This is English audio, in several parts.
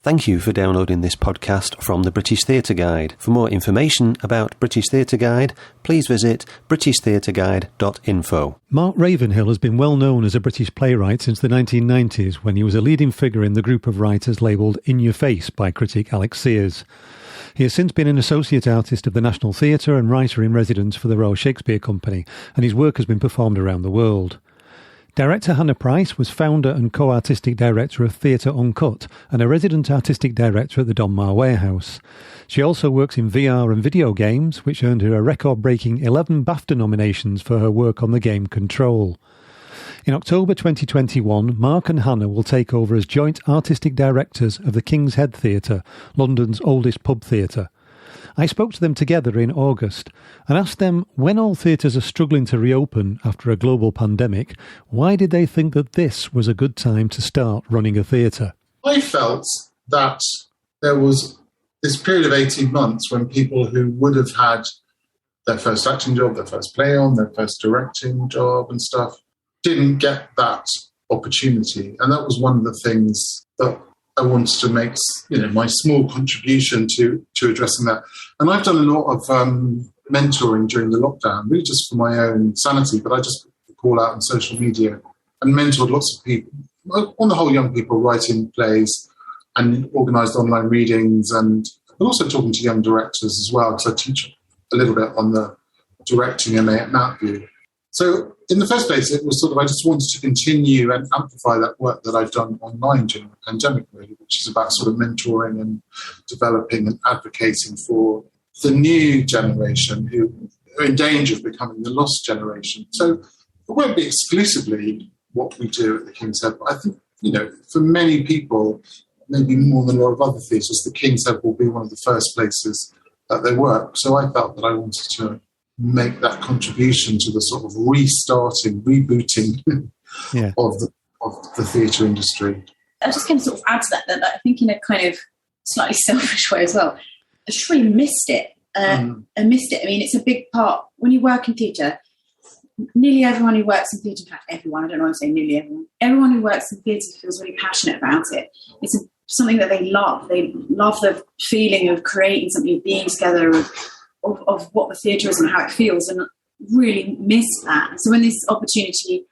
Thank you for downloading this podcast from the British Theatre Guide. For more information about British Theatre Guide, please visit britishtheatreguide.info. Mark Ravenhill has been well known as a British playwright since the 1990s, when he was a leading figure in the group of writers labelled In Yer Face by critic Alex Sears. He has since been an associate artist of the National Theatre and writer-in-residence for the Royal Shakespeare Company, and his work has been performed around the world. Director Hannah Price was founder and co-artistic director of Theatre Uncut and a resident artistic director at the Donmar Warehouse. She also works in VR and video games, which earned her a record-breaking 11 BAFTA nominations for her work on the game Control. In October 2021, Mark and Hannah will take over as joint artistic directors of the King's Head Theatre, London's oldest pub theatre. I spoke to them together in August and asked them, when all theatres are struggling to reopen after a global pandemic, why did they think that this was a good time to start running a theatre? I felt that there was this period of 18 months when people who would have had their first acting job, their first play on, their first directing job and stuff, didn't get that opportunity. And that was one of the things that I wanted to make, my small contribution to addressing that. And I've done a lot of mentoring during the lockdown, really just for my own sanity, but I just call out on social media and mentored lots of people, on the whole young people writing plays and organised online readings, and also talking to young directors as well, because I teach a little bit on the directing MA at NatView. So in the first place, it was I just wanted to continue and amplify that work that I've done online during the pandemic, really, which is about sort of mentoring and developing and advocating for the new generation who are in danger of becoming the lost generation. So it won't be exclusively what we do at the King's Head, but I think, for many people, maybe more than a lot of other theatres, the King's Head will be one of the first places that they work. So I felt that I wanted to make that contribution to the sort of rebooting of the theatre industry. I was just going to sort of add to that I think in a kind of slightly selfish way as well, I just really missed it. I missed it. I mean, it's a big part. When you work in theatre, nearly everyone who works in theatre, in fact everyone, I don't know why I'm saying nearly everyone who works in theatre feels really passionate about it. It's something that they love. They love the feeling of creating something, being together, of what the theatre is and how it feels, and really miss that. So when this opportunity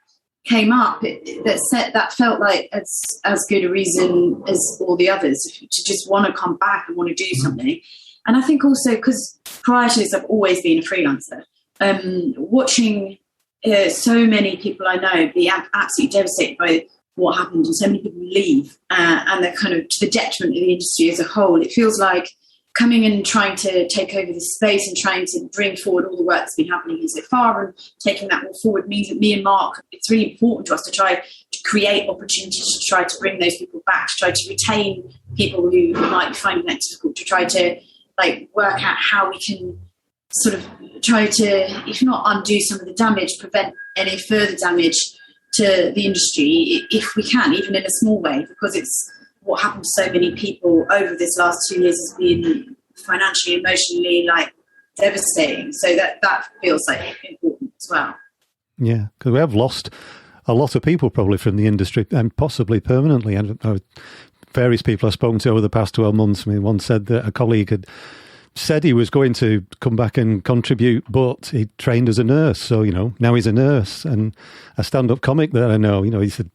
came up, that felt like as good a reason as all the others to just want to come back and want to do something. And I think also because prior to this, I've always been a freelancer. Watching so many people I know be absolutely devastated by what happened, and so many people leave, and they're kind of to the detriment of the industry as a whole. It feels like coming and trying to take over this space and trying to bring forward all the work that's been happening so far, and taking that all forward means that me and Mark, it's really important to us to try to create opportunities to try to bring those people back, to try to retain people who might be finding that difficult, to try to work out how we can sort of try to, if not undo some of the damage, prevent any further damage to the industry if we can, even in a small way, because it's what happened to so many people over this last 2 years has been financially, emotionally, devastating. So that feels important as well. Yeah, because we have lost a lot of people probably from the industry, and possibly permanently. And various people I've spoken to over the past 12 months. I mean, one said that a colleague had said he was going to come back and contribute, but he trained as a nurse. So, now he's a nurse. And a stand-up comic that I know, he's the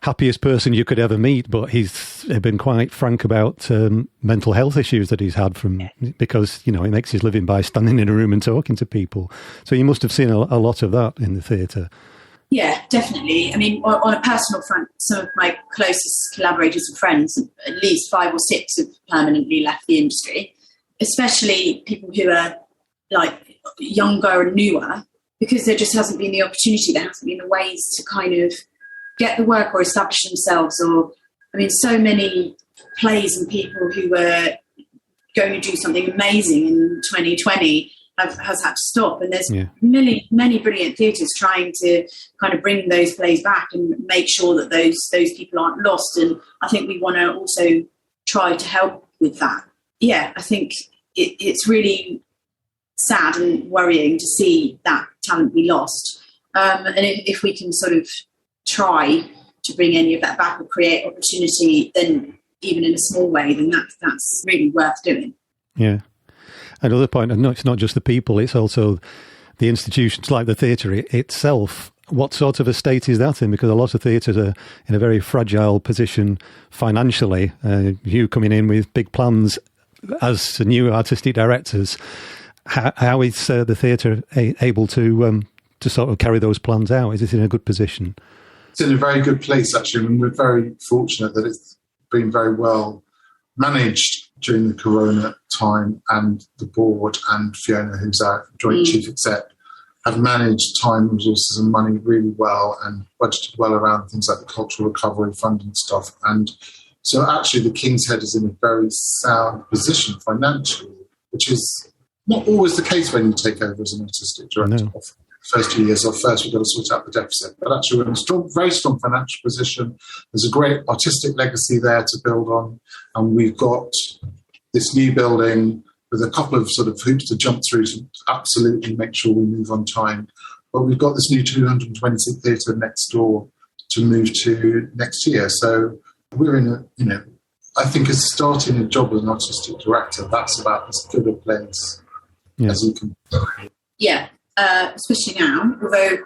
happiest person you could ever meet, but he's been quite frank about mental health issues that he's had because, he makes his living by standing in a room and talking to people. So you must have seen a lot of that in the theatre. Yeah, definitely. I mean, on a personal front, some of my closest collaborators and friends, at least 5 or 6, have permanently left the industry, especially people who are younger and newer, because there just hasn't been the opportunity, there hasn't been the ways to kind of get the work or establish themselves. So many plays and people who were going to do something amazing in 2020 has had to stop. And there's many brilliant theatres trying to kind of bring those plays back and make sure that those people aren't lost. And I think we want to also try to help with that. Yeah, I think it's really sad and worrying to see that talent be lost. And if we can sort of try to bring any of that back or create opportunity, then even in a small way, then that's really worth doing. Yeah. Another point, and it's not just the people, it's also the institutions like the theatre itself. What sort of a state is that in? Because a lot of theatres are in a very fragile position financially. You coming in with big plans as new artistic directors, how is the theatre able to sort of carry those plans out? Is it in a good position? It's in a very good place, actually. I mean, we're very fortunate that it's been very well managed during the Corona time, and the board and Fiona, who's our joint chief exec, have managed time, resources and money really well and budgeted well around things like the Cultural Recovery Fund and stuff. And so actually the King's Head is in a very sound position financially, which is not always the case when you take over as an artistic director. No. First 2 years off, first we've got to sort out the deficit. But actually we're in a very strong financial position. There's a great artistic legacy there to build on. And we've got this new building with a couple of sort of hoops to jump through to absolutely make sure we move on time. But we've got this new 220-seat theatre next door to move to next year. So we're in a, I think as starting a job as an artistic director, that's about as good a place as you can. Yeah, especially now, although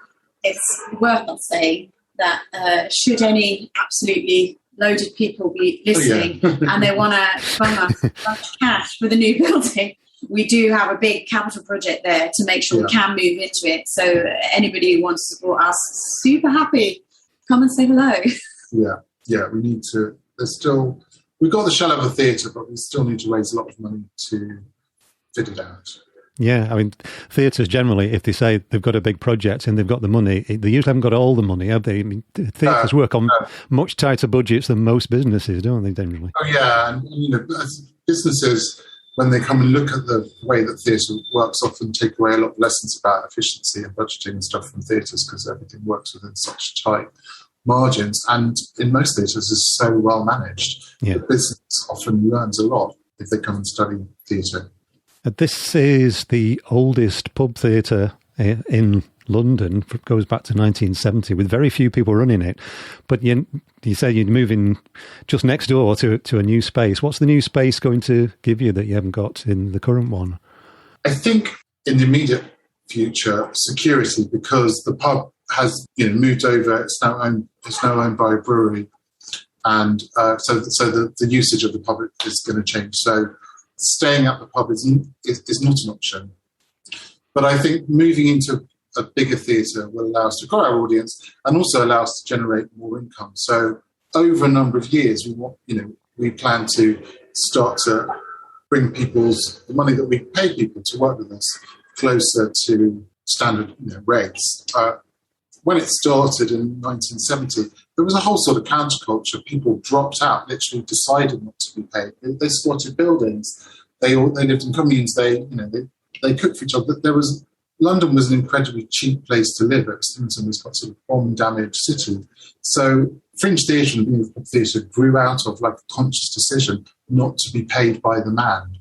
it's worth not saying that should any absolutely loaded people be listening and they want to bung us a bunch of cash for the new building, we do have a big capital project there to make sure we can move into it. So anybody who wants to support us, super happy, come and say hello. Yeah, we need to. We've got the shell of a theatre, but we still need to raise a lot of money to fit it out. Yeah, I mean, theatres generally, if they say they've got a big project and they've got the money, they usually haven't got all the money, have they? I mean, theatres work on much tighter budgets than most businesses, don't they, generally? Oh, yeah. And, as businesses, when they come and look at the way that theatre works, often take away a lot of lessons about efficiency and budgeting and stuff from theatres, because everything works within such tight margins. And in most theatres, it's so well managed. Yeah. The business often learns a lot if they come and study theatre. This is the oldest pub theatre in London. It goes back to 1970 with very few people running it. But you say you're moving just next door to a new space. What's the new space going to give you that you haven't got in the current one? I think in the immediate future, security, because the pub has moved over. It's now owned by a brewery, and so the usage of the pub is going to change. So staying at the pub is not an option. But I think moving into a bigger theatre will allow us to grow our audience and also allow us to generate more income. So over a number of years, we plan to start to bring the money that we pay people to work with us closer to standard rates. When it started in 1970, there was a whole sort of counterculture. People dropped out, literally decided not to be paid. They squatted buildings. They lived in communes. They cooked for each other. London was an incredibly cheap place to live. Islington was quite sort of bomb-damaged city. So fringe theatre and being a theatre grew out of like a conscious decision not to be paid by the man.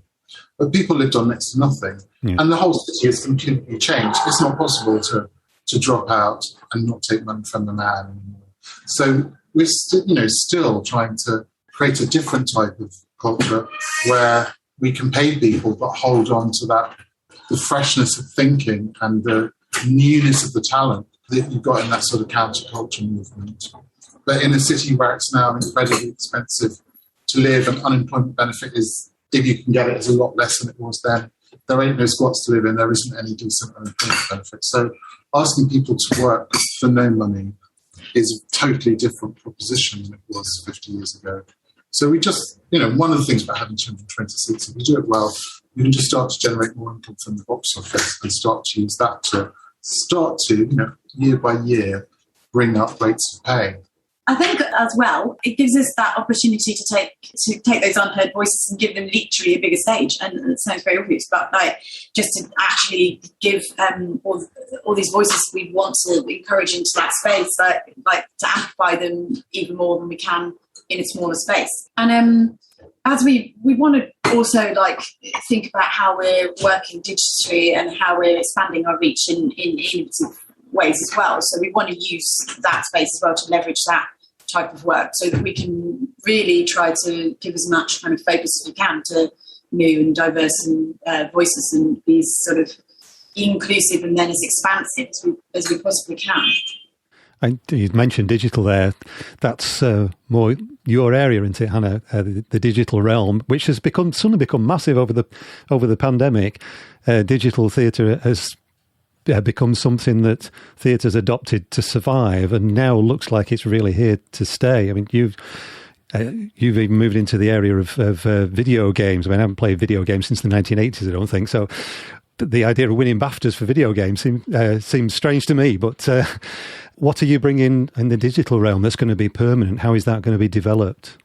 But people lived on next to nothing. Yeah. And the whole city has completely changed. It's not possible to drop out and not take money from the man anymore. So we're still trying to create a different type of culture where we can pay people but hold on to the freshness of thinking and the newness of the talent that you've got in that sort of counterculture movement. But in a city where it's now incredibly expensive to live, and unemployment benefit is, if you can get it, is a lot less than it was then. There ain't no squats to live in. There isn't any decent unemployment benefit. So asking people to work for no money is a totally different proposition than it was 50 years ago. So we just, one of the things about having 220 seats, if we do it well, we can just start to generate more income from the box office and start to use that to year by year, bring up rates of pay. I think as well, it gives us that opportunity to take those unheard voices and give them literally a bigger stage. And it sounds very obvious, but just to actually give all these voices we want to encourage into that space, like to amplify them even more than we can in a smaller space. And as we want to also think about how we're working digitally and how we're expanding our reach in innovative ways as well. So we want to use that space as well to leverage that type of work so that we can really try to give as much kind of focus as we can to new and diverse and voices, and be sort of inclusive and then as expansive as we possibly can. You mentioned digital there. That's more your area, isn't it, Hannah? The digital realm, which has suddenly become massive over the pandemic. Digital theatre has become something that theatre's adopted to survive, and now looks like it's really here to stay. I mean, you've even moved into the area of video games. I mean, I haven't played video games since the 1980s, I don't think. So the idea of winning BAFTAs for video games seems strange to me. But what are you bringing in the digital realm that's going to be permanent? How is that going to be developed?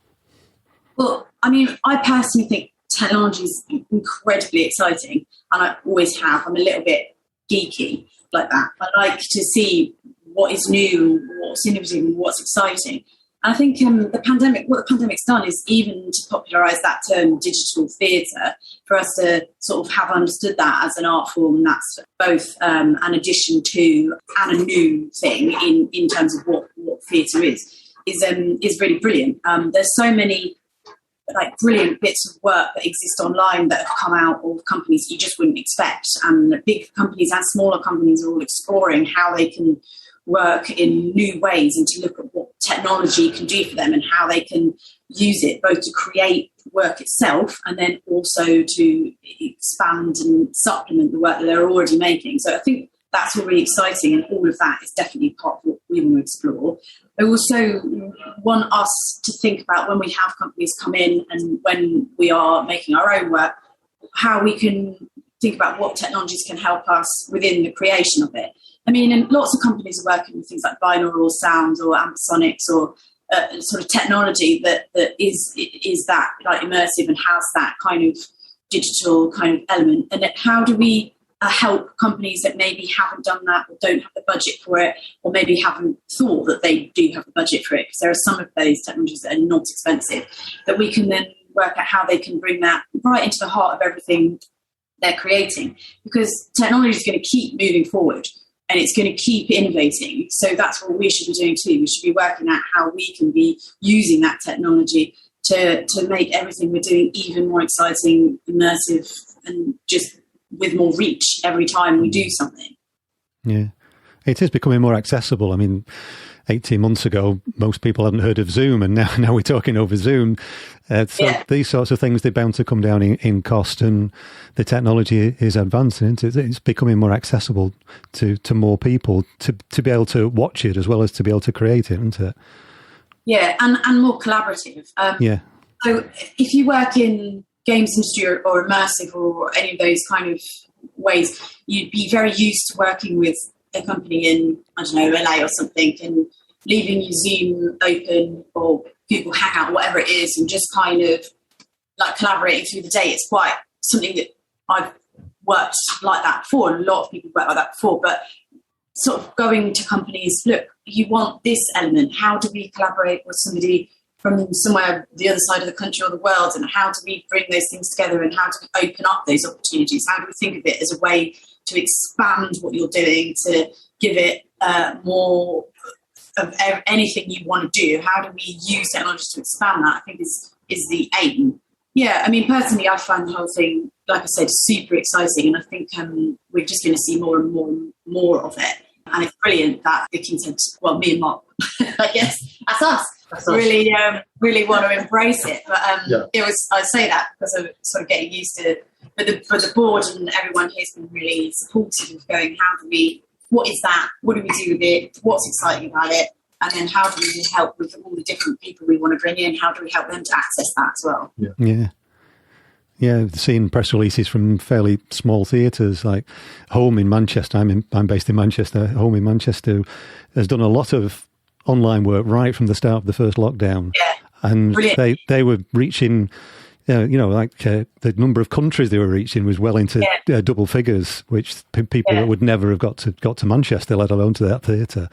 Well, I mean, I personally think technology is incredibly exciting, and I always have. I'm a little bit geeky like that. I like to see what is new, what's innovative, and what's exciting. And I think what the pandemic's done is even to popularise that term digital theatre, for us to sort of have understood that as an art form that's both an addition to and a new thing in terms of what theatre is really brilliant. There's so many brilliant bits of work that exist online that have come out of companies you just wouldn't expect, and big companies and smaller companies are all exploring how they can work in new ways and to look at what technology can do for them and how they can use it both to create work itself and then also to expand and supplement the work that they're already making. So I think that's really exciting, and all of that is definitely part of what we want to explore. I also want us to think about, when we have companies come in and when we are making our own work, how we can think about what technologies can help us within the creation of it. I mean, and lots of companies are working with things like binaural sounds or ambisonics or sort of technology that is that like immersive and has that kind of digital kind of element. And how do we help companies that maybe haven't done that or don't have the budget for it, or maybe haven't thought that they do have the budget for it? Because there are some of those technologies that are not expensive, that we can then work out how they can bring that right into the heart of everything they're creating. Because technology is going to keep moving forward, and it's going to keep innovating. So that's what we should be doing too. We should be working out how we can be using that technology to make everything we're doing even more exciting, immersive, and just with more reach every time we do something. Yeah, it is becoming more accessible. I mean, 18 months ago, most people hadn't heard of Zoom, and now we're talking over Zoom. These sorts of things, they're bound to come down in cost, and the technology is advancing. It's becoming more accessible to more people to be able to watch it as well as to be able to create it, isn't it? Yeah, and more collaborative. So if you work in games industry or immersive or any of those kind of ways, you'd be very used to working with a company in, I don't know, LA or something, and leaving your Zoom open or Google Hangout, whatever it is, and just kind of like collaborating through the day. It's quite something that I've worked like that before, and a lot of people work like that before, but sort of going to companies, look, you want this element, how do we collaborate with somebody from somewhere the other side of the country or the world, and how do we bring those things together, and how do we open up those opportunities? How do we think of it as a way to expand what you're doing, to give it more of anything you want to do? How do we use technology to expand that? I think is the aim. Yeah, I mean, personally, I find the whole thing, like I said, super exciting, and I think we're just going to see more and more and more of it. And it's brilliant that the King said, well, me and Mark, I guess, that's us. Really want to embrace it. But it was, I say that because of sort of getting used to it. But the board and everyone here has been really supportive of going, what is that? What do we do with it? What's exciting about it? And then how do we help with all the different people we want to bring in? How do we help them to access that as well? Yeah, I've seen press releases from fairly small theatres like Home in Manchester. I'm based in Manchester. Home in Manchester has done a lot of online work right from the start of the first lockdown. Yeah, and brilliant. they were reaching, the number of countries they were reaching was well into double figures, which people that would never have got to Manchester, let alone to that theatre.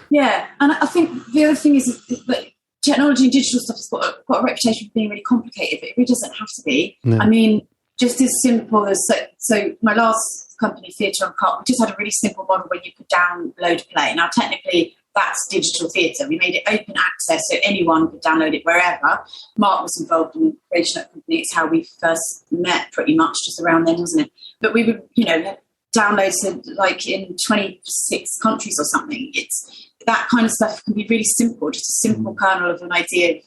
Yeah, and I think the other thing is that technology and digital stuff has got a reputation for being really complicated, but it really doesn't have to be. No. I mean, just as simple as, so my last company, Theatre Uncut, we just had a really simple model where you could download a play. Now, technically, that's digital theatre. We made it open access so anyone could download it wherever. Mark was involved in creation of that company. It's how we first met, pretty much, just around then, wasn't it? But we would, downloads like in 26 countries or something. It's that kind of stuff can be really simple, just a simple kernel of an idea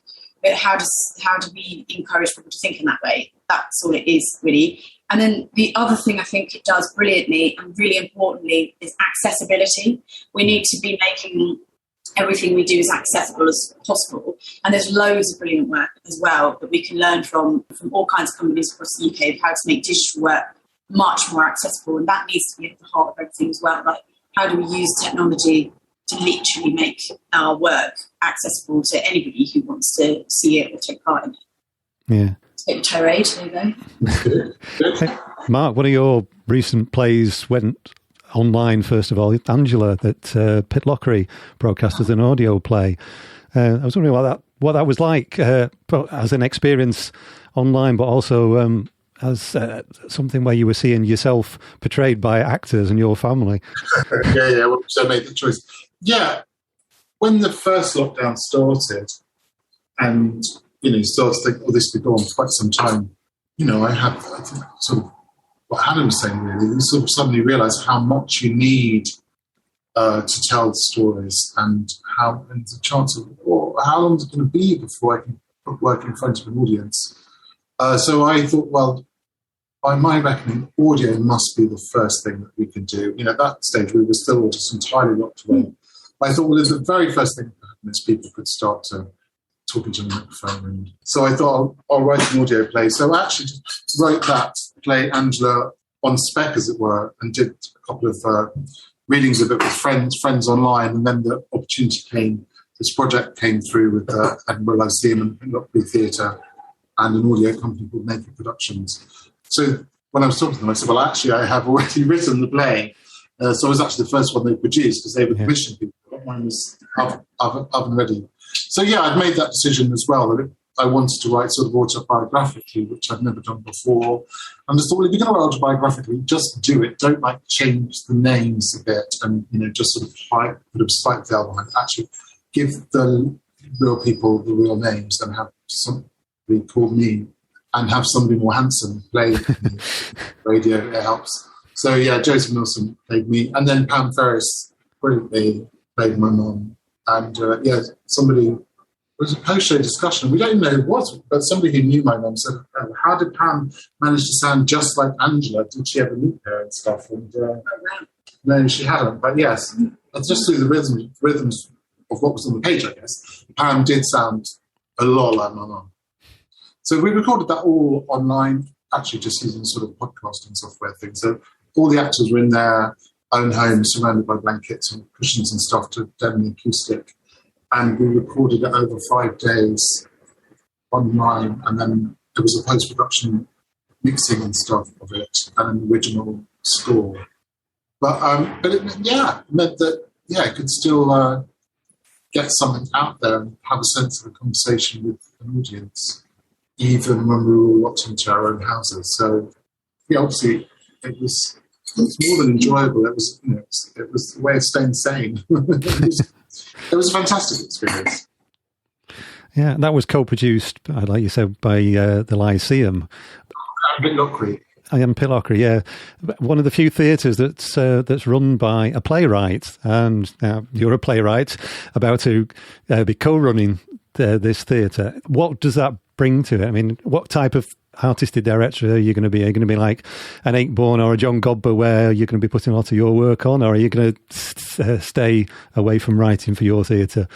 of how do we encourage people to think in that way. That's all it is, really. And then the other thing I think it does brilliantly and really importantly is accessibility. We need to be making everything we do as accessible as possible. And there's loads of brilliant work as well that we can learn from all kinds of companies across the UK of how to make digital work much more accessible. And that needs to be at the heart of everything as well. Like, how do we use technology to literally make our work accessible to anybody who wants to see it or take part in it? Yeah. Bit of tirade, there you go. Hey, Mark, one of your recent plays went online, first of all, Angela, that Pitlochry broadcast as an audio play. I was wondering what that was like as an experience online, but also as something where you were seeing yourself portrayed by actors and your family. Yeah, well, so I made the choice. Yeah, when the first lockdown started and you start to think, this could go on for quite some time. I think sort of what Hannah was saying, really, you sort of suddenly realise how much you need to tell stories and the chance of, how long is it going to be before I can put work in front of an audience. So I thought, well, by my reckoning, audio must be the first thing that we can do. At that stage, we were still all just entirely locked away. But I thought, well, the very first thing that happened is people could start to talking to a microphone. And so I thought I'll write an audio play. So I actually wrote that play, Angela, on spec, as it were, and did a couple of readings of it with friends online. And then the opportunity came, this project came through with Edinburgh Lyceum and Pitlochry Theatre and an audio company called Naked Productions. So when I was talking to them, I said, well, actually, I have already written the play. So I was actually the first one they produced because they were commissioning people. Mine was up and ready. So yeah, I'd made that decision as well, that I wanted to write sort of autobiographically, which I'd never done before. And I just thought, well, if you're going to write autobiographically, just do it. Don't change the names a bit and, just sort of put a slight veil behind it. Actually, give the real people the real names and have somebody called me and have somebody more handsome play radio. It helps. So yeah, Joseph Milson played me. And then Pam Ferris brilliantly played my mum. And somebody, it was a post-show discussion. We don't even know who it was, but somebody who knew my mum said, how did Pam manage to sound just like Angela? Did she ever meet her and stuff? And no, she hadn't. But yes, just through the rhythms of what was on the page, I guess, Pam did sound a lot like my mum. So we recorded that all online, actually just using sort of podcasting software thing. So all the actors were in their own homes, surrounded by blankets and cushions and stuff to deaden the acoustic. And we recorded it over 5 days online. And then there was a post-production mixing and stuff of it and an original score. But it meant that, I could still get something out there and have a sense of a conversation with an audience, even when we were all locked into our own houses. So, obviously, it was more than enjoyable. It was, it was a way of staying sane. It was a fantastic experience. Yeah, that was co-produced, like you said, by the Lyceum. Pitlochry. I am Pitlochry, yeah. One of the few theatres that's run by a playwright, and you're a playwright about to be co-running this theatre. What does that bring to it? I mean, what type of artistic director are you going to be? Are you going to be like an Aikborn or a John Godber, where you're going to be putting a lot of your work on, or are you going to stay away from writing for your theatre?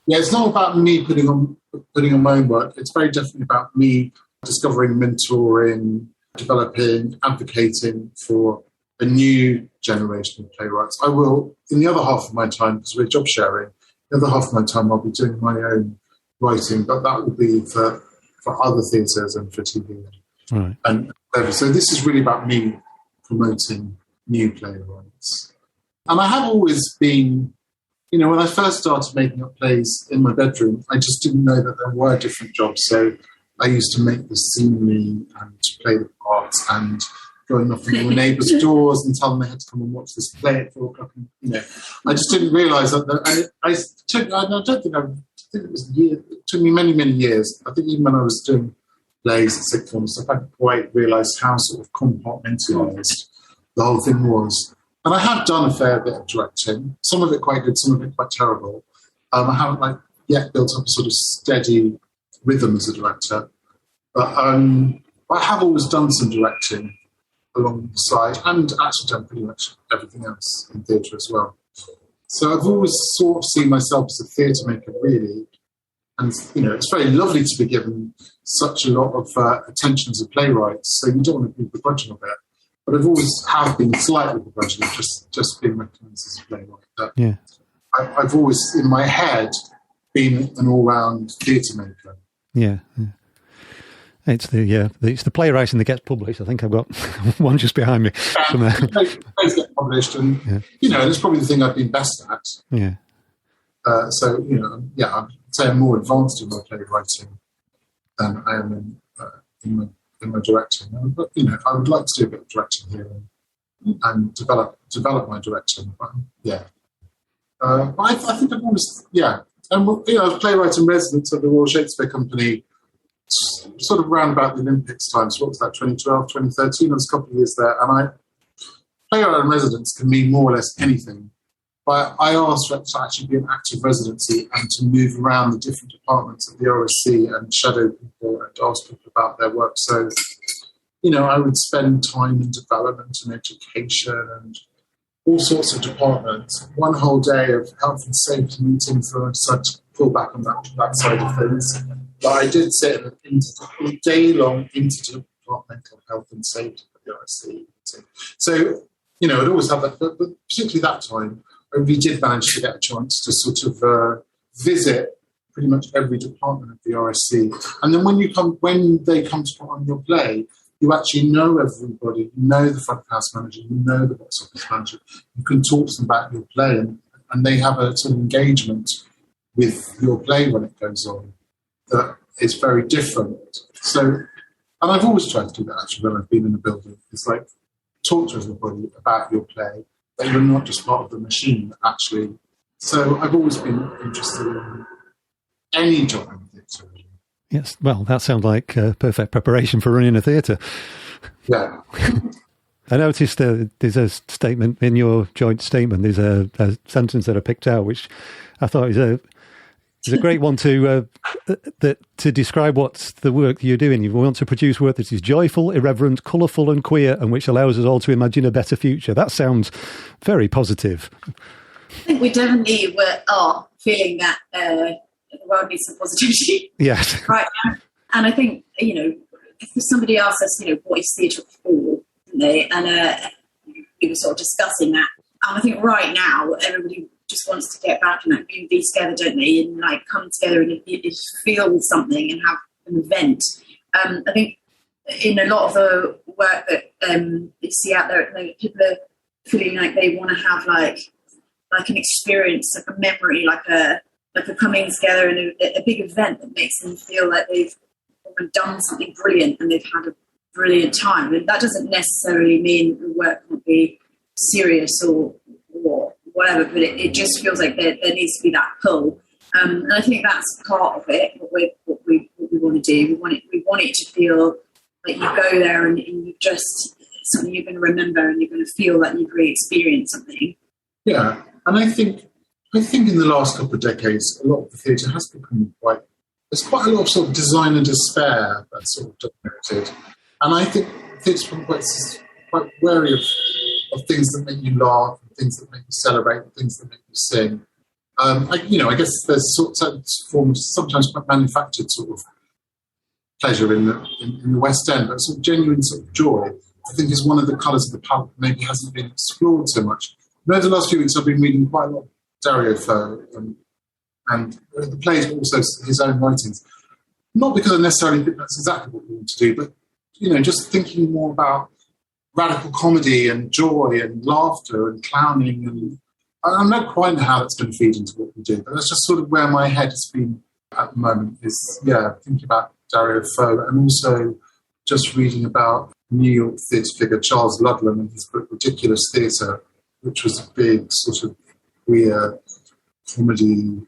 Yeah, it's not about me putting on my own work. It's very definitely about me discovering, mentoring, developing, advocating for a new generation of playwrights. I will, in the other half of my time, because we're job sharing, the other half of my time I'll be doing my own writing, but that will be for other theatres and for TV. Right. And so this is really about me promoting new playwrights. And I have always been, when I first started making up plays in my bedroom, I just didn't know that there were different jobs. So I used to make the scenery and play the parts and go and knock on your neighbours' doors and tell them they had to come and watch this play at 4 o'clock. And, I just didn't realise that. I think it was a year. It took me many, many years. I think even when I was doing plays at sixth form stuff, I hadn't quite realised how sort of compartmentalised the whole thing was. And I have done a fair bit of directing. Some of it quite good, some of it quite terrible. I haven't yet built up a sort of steady rhythm as a director, but I have always done some directing along the side, and actually done pretty much everything else in theatre as well. So I've always sort of seen myself as a theatre maker, really. And, it's very lovely to be given such a lot of attention as a playwright, so you don't want to be begrudging of it. But I've always have been slightly begrudging of just being recognised as a playwright. I've always, in my head, been an all-round theatre maker. Yeah. It's the playwriting that gets published. I think I've got one just behind me. Plays get published, and it's probably the thing I've been best at. Yeah. I'd say I'm more advanced in my playwriting than I am in my directing. But I would like to do a bit of directing here and develop my directing. But I think I've always And I was playwright in residence at the Royal Shakespeare Company, sort of around about the Olympics time. So what was that, 2012, 2013? I was a couple of years there. And playwright in residence can mean more or less anything. But I asked for it to actually be an active residency and to move around the different departments of the RSC and shadow people and ask people about their work. So, I would spend time in development and education and all sorts of departments. One whole day of health and safety meetings, and I decided to pull back on that side of things. But I did sit in a day-long interdepartmental health and safety for the RSC meeting. So, I'd always have that, but particularly that time, I really did manage to get a chance to sort of visit pretty much every department of the RSC. And then when they come to put on your play, you actually know everybody. You know the front of house manager. You know the box office manager. You can talk to them about your play, and they have a sort of engagement with your play when it goes on that is very different. So, and I've always tried to do that actually when I've been in a building. It's like talk to everybody about your play, that you're not just part of the machine, actually. So I've always been interested in any job in theatre. Yes, well, that sounds like perfect preparation for running a theatre. Yeah. I noticed there's a statement in your joint statement. There's a sentence that I picked out, which I thought is a great one to describe what's the work you're doing. You want to produce work that is joyful, irreverent, colourful and queer, and which allows us all to imagine a better future. That sounds very positive. I think we definitely are feeling that the world needs some positivity. Yes. Right now. And I think, if somebody asks us, what is theatre for, didn't they? And we were sort of discussing that. And I think right now, everybody just wants to get back and be together, don't they? And come together and feel something and have an event. I think in a lot of the work that you see out there, people are feeling like they want to have like an experience, like a memory, like a coming together and a big event that makes them feel like they've done something brilliant and they've had a brilliant time. And that doesn't necessarily mean the work won't be serious or whatever, but it just feels like there needs to be that pull. And I think that's part of it, what we want to do. We want it to feel like you go there and you just, something you're going to remember and you're going to feel that you've really experienced something. Yeah, and I think in the last couple of decades, a lot of the theatre has become there's quite a lot of sort of design and despair that's sort of dominated. And I think theatre's become quite wary of things that make you laugh, and things that make you celebrate, and things that make you sing. I guess there's sort of form of sometimes quite manufactured sort of pleasure in the West End, but sort of genuine sort of joy, I think, is one of the colours of the palette that maybe hasn't been explored so much. Over the last few weeks, I've been reading quite a lot of Dario Fo and the plays, but also his own writings. Not because I necessarily think that's exactly what we want to do, but just thinking more about radical comedy and joy and laughter and clowning, and I don't know quite how that's going to feed into what we do, but that's just sort of where my head has been at the moment. Is thinking about Dario Fo and also just reading about New York theatre figure Charles Ludlam in his book Ridiculous Theatre, which was a big sort of queer comedy,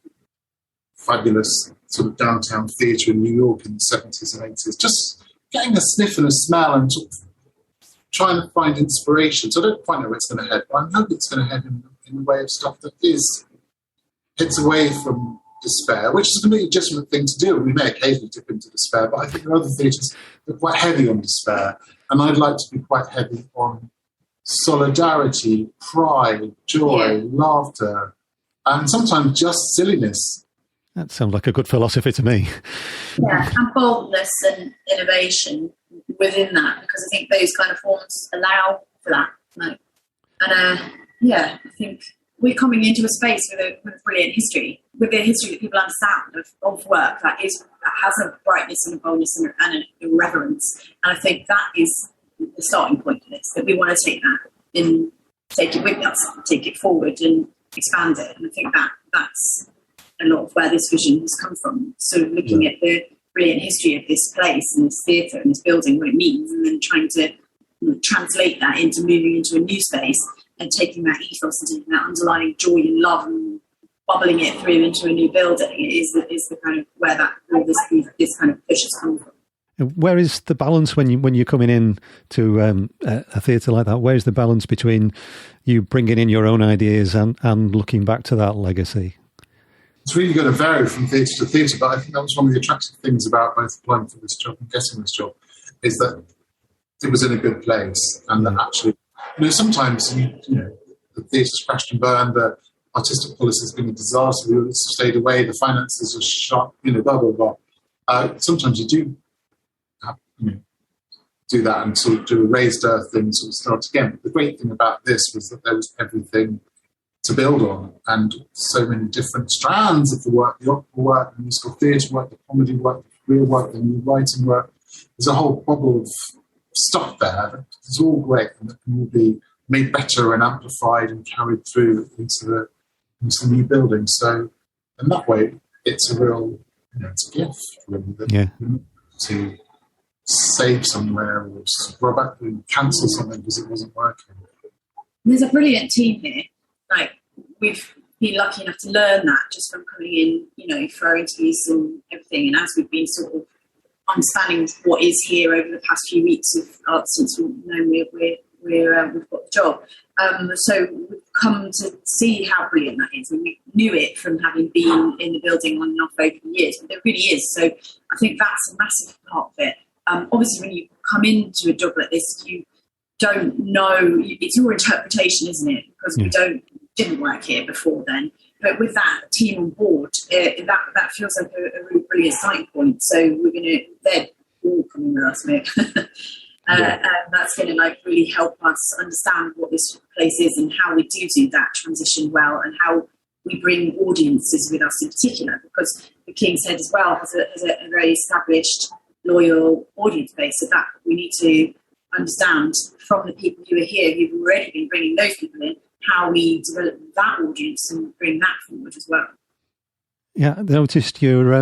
fabulous sort of downtown theatre in New York in the 70s and 80s. Just getting a sniff and a smell and sort of trying to find inspiration. So I don't quite know where it's going to head, but I hope it's going to head in the way of stuff that heads away from despair, which is a completely legitimate thing to do. We may occasionally dip into despair, but I think there are other theatres that are quite heavy on despair. And I'd like to be quite heavy on solidarity, pride, joy, laughter, and sometimes just silliness. That sounds like a good philosophy to me. Yeah, and boldness and innovation within that, because I think those kind of forms allow for that. Like, and I think we're coming into a space with a brilliant history, with a history that people understand of work that has a brightness and a boldness and an irreverence. And I think that is the starting point of this, that we want to take that and take it with us, take it forward and expand it. And I think that's a lot of where this vision has come from, sort of looking at the brilliant history of this place and this theatre and this building, what it means, and then trying to translate that into moving into a new space and taking that ethos and taking that underlying joy and love and bubbling it through into a new building is the kind of where that all this kind of push has come from. Where is the balance when you're coming in to a theatre like that? Where's the balance between you bringing in your own ideas and looking back to that legacy? It's really going to vary from theatre to theatre, but I think that was one of the attractive things about both applying for this job and getting this job, is that it was in a good place, and that actually, sometimes the theatre's crashed and burned, the artistic policy has been a disaster, we stayed away, the finances are shot, blah blah blah. Sometimes you do have, do that and sort of do a raised earth and sort of start again. But the great thing about this was that there was everything to build on, and so many different strands of the work, the opera work, the musical theatre work, the comedy work, the career work, the new writing work. There's a whole bubble of stuff there that is all great and that can all be made better and amplified and carried through into the new building. So in that way, it's a real, it's a gift, really, to save somewhere or scrub up and cancel something because it wasn't working. There's a brilliant team here. Like, we've been lucky enough to learn that just from coming in, for our interviews and everything. And as we've been sort of understanding what is here over the past few weeks since we've known we've got the job. So we've come to see how brilliant that is. And we knew it from having been in the building on and off over the years, but there really is. So I think that's a massive part of it. Obviously, when you come into a job like this, you don't know, it's your interpretation, isn't it? Because we didn't work here before then. But with that team on board, that feels like a really brilliant starting point. So they're all coming with us, mate. And that's going to really help us understand what this place is and how we do that transition well, and how we bring audiences with us in particular, because the King's Head as well has a very established, loyal audience base. So that we need to understand from the people who are here, who've already been bringing those people in, how we develop that audience and bring that forward as well. Yeah, I noticed you're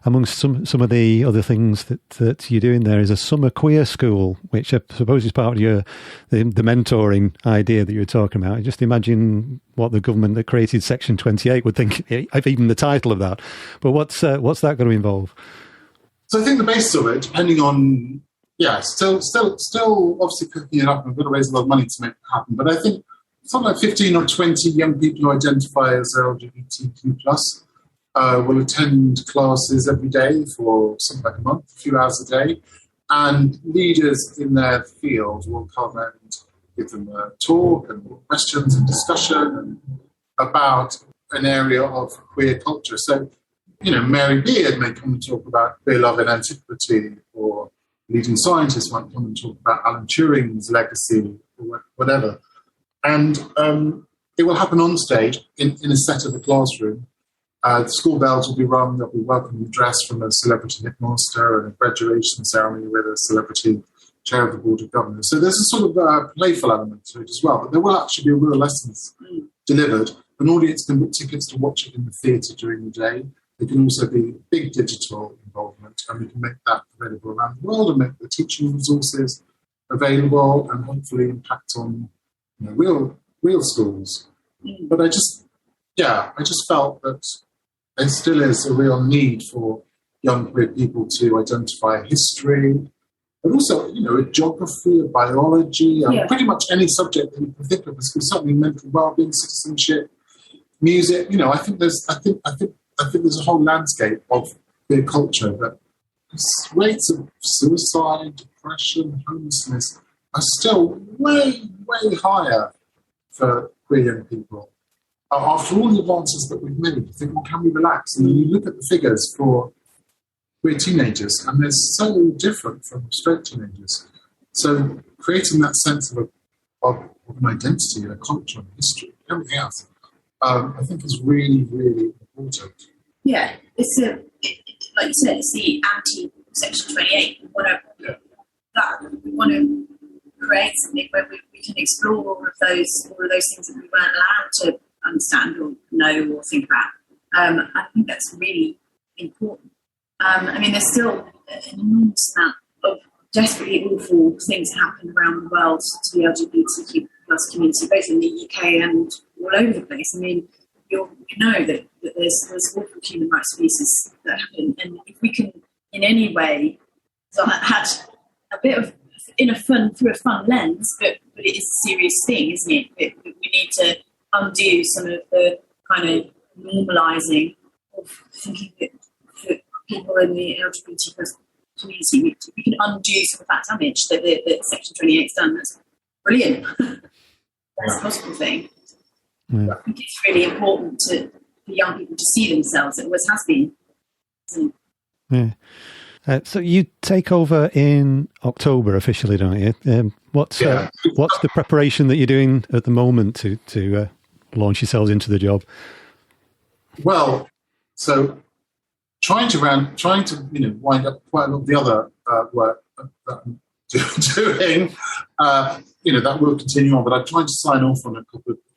amongst some of the other things that you're doing there is a summer queer school, which I suppose is part of the mentoring idea that you were talking about. Just imagine what the government that created Section 28 would think of even the title of that. But what's that going to involve? So I think the basis of it, depending on still obviously picking it up, and we've got to raise a lot of money to make it happen. But I think something like 15 or 20 young people who identify as LGBTQ+, will attend classes every day for something like a month, a few hours a day, and leaders in their field will come and give them a talk and questions and discussion about an area of queer culture. So, Mary Beard may come and talk about queer love in antiquity, or leading scientists might come and talk about Alan Turing's legacy, or whatever. And it will happen on stage in a set of the classroom. The school bells will be rung, there'll be welcome address from a celebrity Nick Monster, and a graduation ceremony with a celebrity chair of the Board of Governors. So there's a sort of playful element to it as well, but there will actually be real lessons delivered. An audience can book tickets to watch it in the theatre during the day. There can also be big digital involvement, and we can make that available around the world and make the teaching resources available and hopefully impact on real schools. But I just felt that there still is a real need for young queer people to identify history, but also, a geography, a biology, pretty much any subject that you can think of as certainly mental well-being, citizenship, music. I think there's a whole landscape of queer culture that rates of suicide, depression, homelessness are still way, way higher for queer young people. After all the advances that we've made, you think, well, can we relax? And then you look at the figures for queer teenagers, and they're so different from straight teenagers. So creating that sense of an identity, a culture, and history, everything else, I think is really, really important. Yeah, like you said, it's the anti-Section 28. We want to create something where we can explore all of those things that we weren't allowed to understand or know or think about. I think that's really important. There's still an enormous amount of desperately awful things happen around the world to the LGBTQ plus community, both in the UK and all over the place. You know that there's awful human rights abuses that happen, and if we can in any way had a bit of through a fun lens, but it is a serious thing, isn't it? We need to undo some of the kind of normalising of thinking that for people in the LGBT community, we can undo some of that damage that Section 28's done. That's brilliant. That's a possible thing. Yeah. I think it's really important for young people to see themselves. It always has been. Isn't it? Yeah. So you take over in October officially, don't you? What's the preparation that you're doing at the moment to launch yourselves into the job? Well, so trying to wind up quite a lot of the other work that I'm doing. That will continue on, but I'm trying to sign off on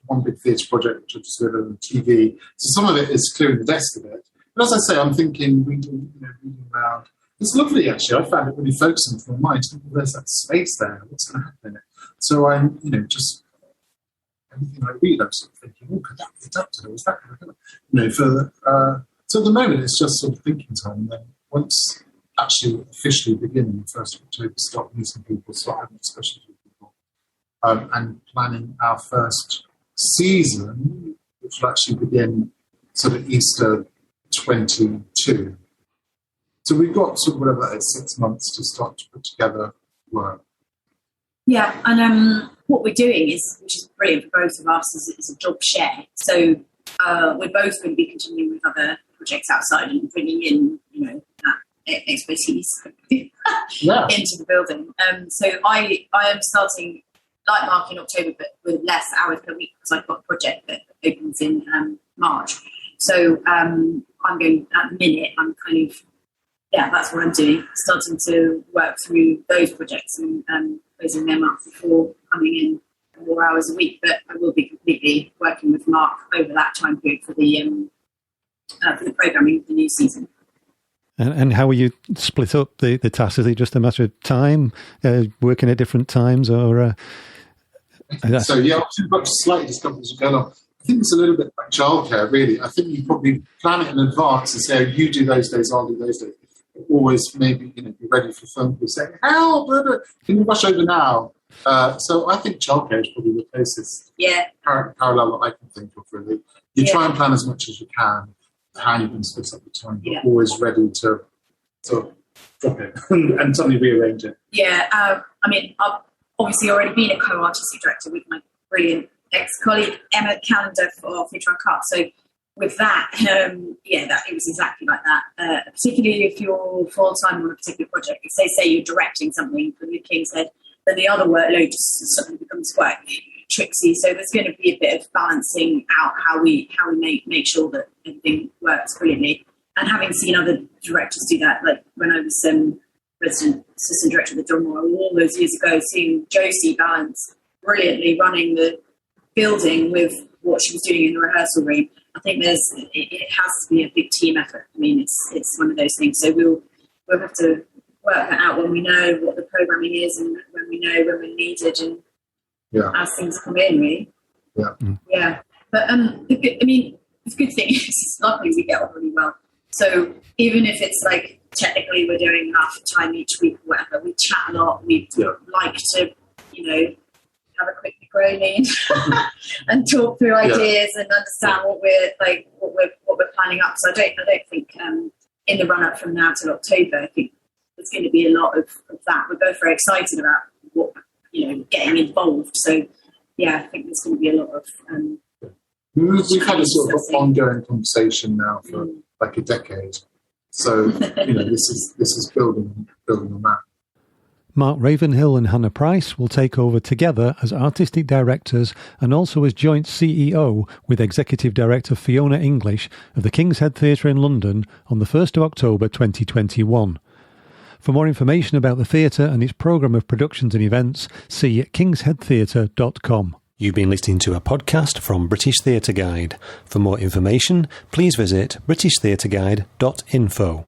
one big theatre project which I've just did on TV. So some of it is clearing the desk a bit. But as I say, I'm thinking, reading around. It's lovely, actually. I found it really focusing for my mind. There's that space there. What's going to happen in it? So I'm, just everything I read, I'm sort of thinking, oh, could that be adapted? Or is that going to so at the moment, it's just sort of thinking time. And then once actually officially beginning the 1st of October, start meeting people, start having discussions with people, and planning our first season, which will actually begin sort of Easter 22. So we've got sort of whatever that is, 6 months to start to put together work. Yeah, and what we're doing which is brilliant for both of us, is a job share. So we're both going to be continuing with other projects outside and bringing in, that expertise into the building. So I am starting, like Mark, in October, but with less hours per week because I've got a project that opens in March. So I'm going, at the minute, I'm kind of, that's what I'm doing, starting to work through those projects and closing them up before coming in more hours a week. But I will be completely working with Mark over that time period for the programming of the new season. And how will you split up the tasks? Is it just a matter of time, working at different times, or? So we've got slight discoveries going on. I think it's a little bit like childcare, really. I think you probably plan it in advance and say, you do those days, I'll do those days. Always maybe be ready for phone calls saying, help, can you rush over now? So I think childcare is probably the closest parallel that I can think of, really. You try and plan as much as you can how you can split up the time, but always ready to sort of drop it and suddenly rearrange it. Yeah, I've obviously already been a co-artistic director with my brilliant ex-colleague Emma Callender for Future Uncut. So with that, it was exactly like that. Particularly if you're full-time on a particular project. If they say you're directing something from the King's Head, then the other workload just suddenly becomes quite tricksy. So there's going to be a bit of balancing out how we make sure that everything works brilliantly. And having seen other directors do that, like when I was resident assistant director of the Donmar all those years ago, seeing Josie balance brilliantly running the building with what she was doing in the rehearsal room. I think it has to be a big team effort. It's one of those things. So we'll have to work that out when we know what the programming is and when we know when we're needed and as things come in, really. Yeah. But the good thing is, luckily we get on really well. So even if it's like technically we're doing half a time each week or whatever, we chat a lot. We like to, have a quick Negroni and talk through ideas and understand what we're planning up. So I don't think in the run up from now till October, I think there's going to be a lot of that. We're both very excited about what getting involved. So I think there's going to be a lot of. We've had a sort of ongoing conversation now for like a decade. So this is building on that. Mark Ravenhill and Hannah Price will take over together as artistic directors and also as joint CEO with Executive Director Fiona English of the King's Head Theatre in London on the 1st of October 2021. For more information about the theatre and its programme of productions and events, see kingsheadtheatre.com. You've been listening to a podcast from British Theatre Guide. For more information, please visit britishtheatreguide.info.